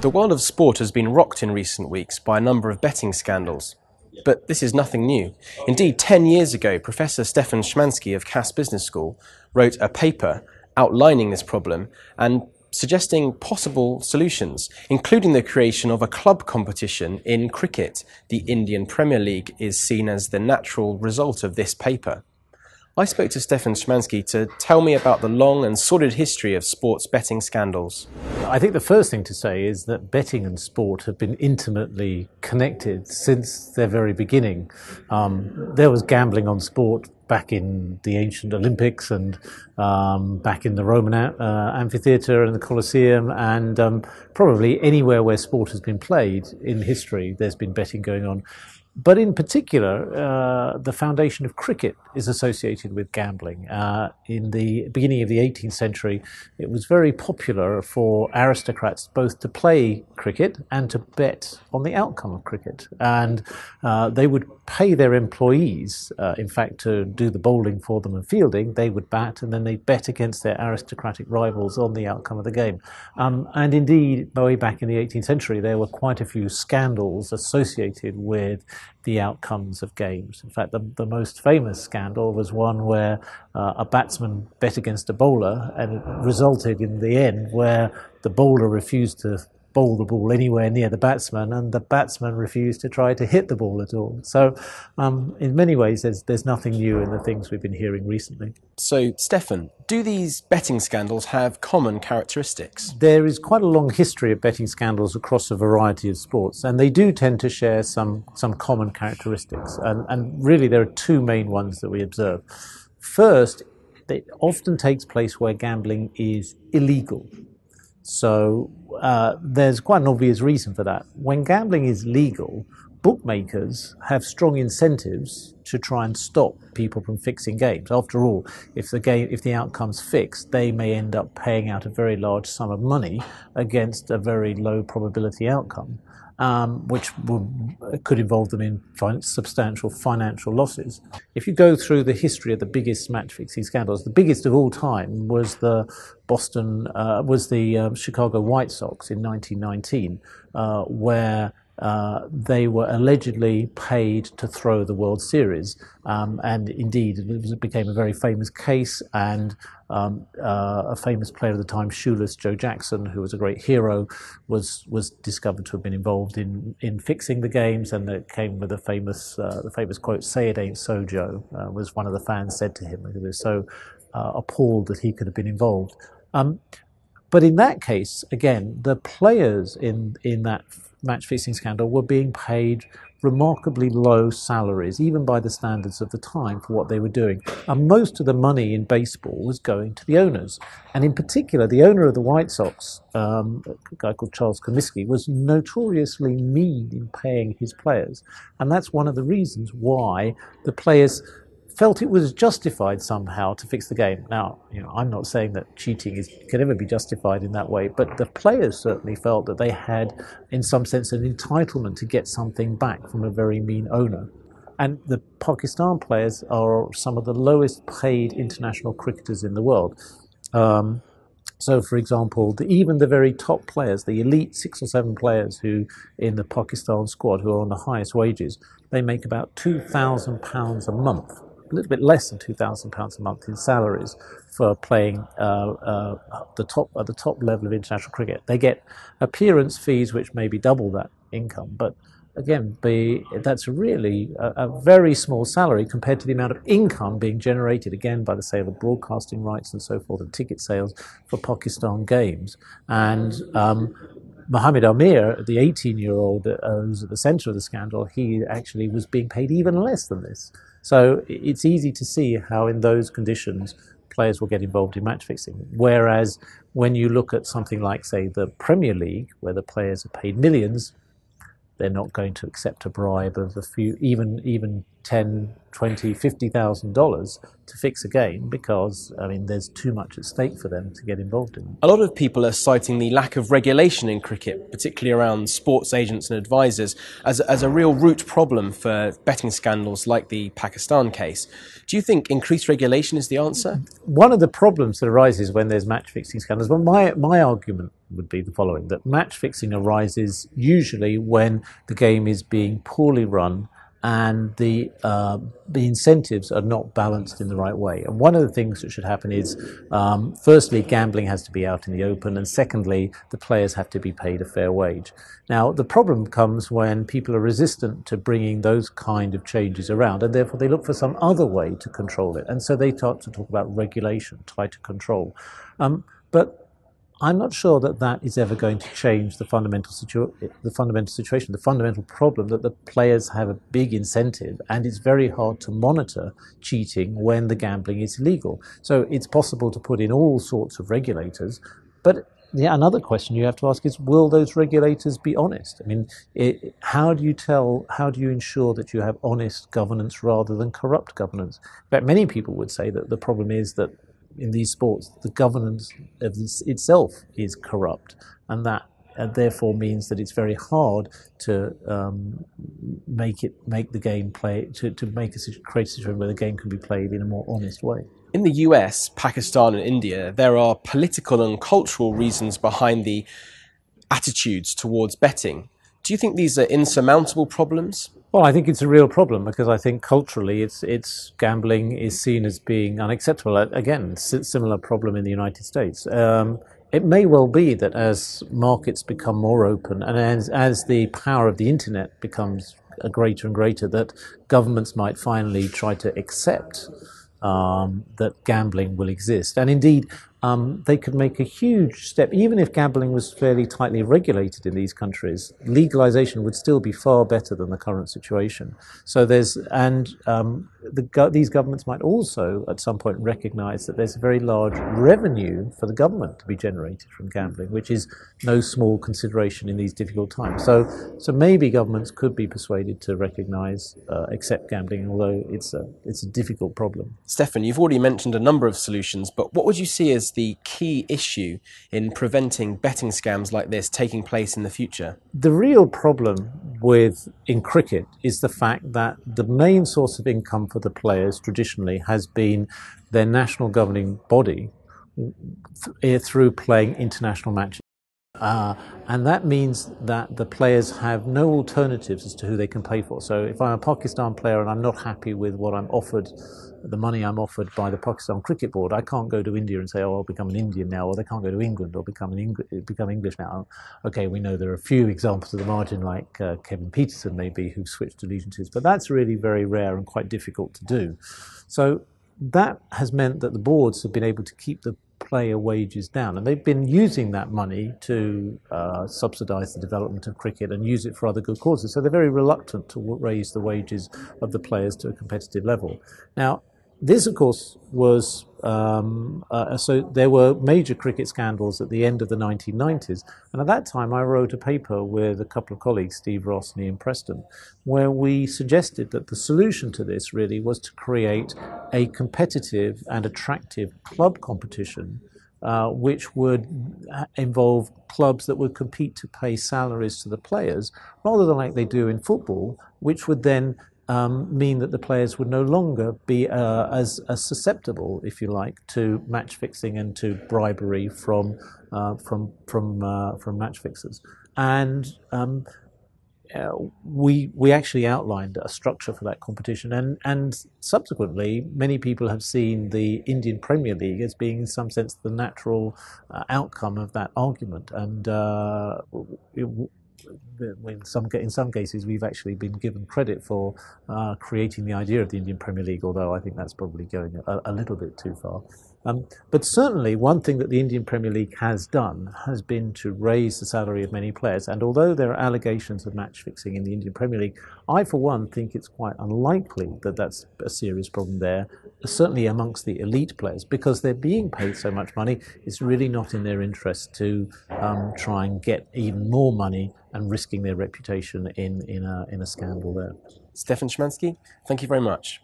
The world of sport has been rocked in recent weeks by a number of betting scandals. But this is nothing new. Indeed, 10 years ago, Professor Stefan Szymanski of Cass Business School wrote a paper outlining this problem and suggesting possible solutions, including the creation of a club competition in cricket. The Indian Premier League is seen as the natural result of this paper. I spoke to Stefan Szymanski to tell me about the long and sordid history of sports betting scandals. I think the first thing to say is that betting and sport have been intimately connected since their very beginning. There was gambling on sport back in the ancient Olympics and back in the Roman amphitheatre and the Colosseum, and probably anywhere where sport has been played in history, there's been betting going on. But in particular, the foundation of cricket is associated with gambling. In the beginning of the 18th century, it was very popular for aristocrats both to play cricket and to bet on the outcome of cricket. And they would pay their employees, in fact, to do the bowling for them and fielding. They would bat, and then they'd bet against their aristocratic rivals on the outcome of the game. And indeed, way back in the 18th century, there were quite a few scandals associated with the outcomes of games. In fact, the most famous scandal was one where a batsman bet against a bowler, and it resulted in the end where the bowler refused to bowl the ball anywhere near the batsman, and the batsman refused to try to hit the ball at all. So in many ways, there's nothing new in the things we've been hearing recently. So, Stefan, do these betting scandals have common characteristics? There is quite a long history of betting scandals across a variety of sports, and they do tend to share some common characteristics. And really, there are two main ones that we observe. First, it often takes place where gambling is illegal. So there's quite an obvious reason for that. When gambling is legal, bookmakers have strong incentives to try and stop people from fixing games. After all, if the outcome's fixed, they may end up paying out a very large sum of money against a very low probability outcome, which could involve them in substantial financial losses. If you go through the history of the biggest match-fixing scandals, the biggest of all time was the Chicago White Sox in 1919, where they were allegedly paid to throw the World Series, and indeed it became a very famous case, and a famous player at the time, shoeless Joe Jackson, who was a great hero, was discovered to have been involved in fixing the games, and it came with the famous quote, "Say it ain't so, Joe," was one of the fans said to him. He was so appalled that he could have been involved. But in that case, again, the players in that match-fixing scandal were being paid remarkably low salaries, even by the standards of the time, for what they were doing. And most of the money in baseball was going to the owners. And in particular, the owner of the White Sox, a guy called Charles Comiskey, was notoriously mean in paying his players. And that's one of the reasons why the players felt it was justified somehow to fix the game. Now, I'm not saying that cheating can ever be justified in that way, but the players certainly felt that they had, in some sense, an entitlement to get something back from a very mean owner. And the Pakistan players are some of the lowest paid international cricketers in the world. So, for example, even the very top players, the elite 6 or 7 players who in the Pakistan squad who are on the highest wages, they make about £2,000 a month. A little bit less than £2,000 a month in salaries for playing at the top level of international cricket. They get appearance fees which maybe double that income, but again, that's really a very small salary compared to the amount of income being generated, again, by the sale of broadcasting rights and so forth, and ticket sales for Pakistan games. And Mohammed Amir, the 18-year-old who's at the centre of the scandal, he actually was being paid even less than this. So it's easy to see how in those conditions players will get involved in match fixing. Whereas when you look at something like, say, the Premier League, where the players are paid millions, they're not going to accept a bribe of a few, even 10, 20, $50,000 to fix a game because, I mean, there's too much at stake for them to get involved in. A lot of people are citing the lack of regulation in cricket, particularly around sports agents and advisors, as a real root problem for betting scandals like the Pakistan case. Do you think increased regulation is the answer? One of the problems that arises when there's match-fixing scandals, well, my argument would be the following, that match-fixing arises usually when the game is being poorly run and the incentives are not balanced in the right way. And one of the things that should happen is, firstly, gambling has to be out in the open, and secondly, the players have to be paid a fair wage. Now, the problem comes when people are resistant to bringing those kind of changes around, and therefore they look for some other way to control it. And so they start to talk about regulation, tighter control. But I'm not sure that that is ever going to change the fundamental situation, the fundamental problem that the players have a big incentive, and it's very hard to monitor cheating when the gambling is illegal. So it's possible to put in all sorts of regulators, but another question you have to ask is, will those regulators be honest? I mean, how do you ensure that you have honest governance rather than corrupt governance? In fact, many people would say that the problem is that in these sports, the governance of itself is corrupt, and that therefore means that it's very hard to make the game play create a situation where the game can be played in a more honest way. In the US, Pakistan and India, there are political and cultural reasons behind the attitudes towards betting. Do you think these are insurmountable problems? Well, I think it's a real problem because I think culturally it's gambling is seen as being unacceptable. Again, similar problem in the United States. It may well be that as markets become more open and as the power of the internet becomes greater and greater, that governments might finally try to accept that gambling will exist. And indeed, they could make a huge step. Even if gambling was fairly tightly regulated in these countries, legalization would still be far better than the current situation. So these governments might also at some point recognize that there's a very large revenue for the government to be generated from gambling, which is no small consideration in these difficult times. So maybe governments could be persuaded to recognize, accept gambling, although it's a difficult problem. Stefan, you've already mentioned a number of solutions, but what would you see as the key issue in preventing betting scams like this taking place in the future? The real problem in cricket is the fact that the main source of income for the players traditionally has been their national governing body through playing international matches. And that means that the players have no alternatives as to who they can play for. So if I'm a Pakistan player and I'm not happy with what I'm offered, the money I'm offered by the Pakistan Cricket Board, I can't go to India and say, oh, I'll become an Indian now, or they can't go to England or become English now. Okay, we know there are a few examples at the margin, like Kevin Peterson maybe, who've switched allegiances, but that's really very rare and quite difficult to do. So that has meant that the boards have been able to keep the player wages down, and they've been using that money to subsidise the development of cricket and use it for other good causes. So they're very reluctant to raise the wages of the players to a competitive level. Now, this, of course, was so there were major cricket scandals at the end of the 1990s, and at that time I wrote a paper with a couple of colleagues, Steve Ross and Ian Preston, where we suggested that the solution to this really was to create a competitive and attractive club competition which would involve clubs that would compete to pay salaries to the players, rather than like they do in football, which would then mean that the players would no longer be as susceptible, if you like, to match fixing and to bribery from match fixers. And we actually outlined a structure for that competition, and subsequently many people have seen the Indian Premier League as being in some sense the natural outcome of that argument. And in some cases, we've actually been given credit for creating the idea of the Indian Premier League, although I think that's probably going a little bit too far. But certainly one thing that the Indian Premier League has done has been to raise the salary of many players. And although there are allegations of match fixing in the Indian Premier League, I, for one, think it's quite unlikely that that's a serious problem there, certainly amongst the elite players, because they're being paid so much money. It's really not in their interest to try and get even more money and risking their reputation in a scandal there. Stefan Szymanski, thank you very much.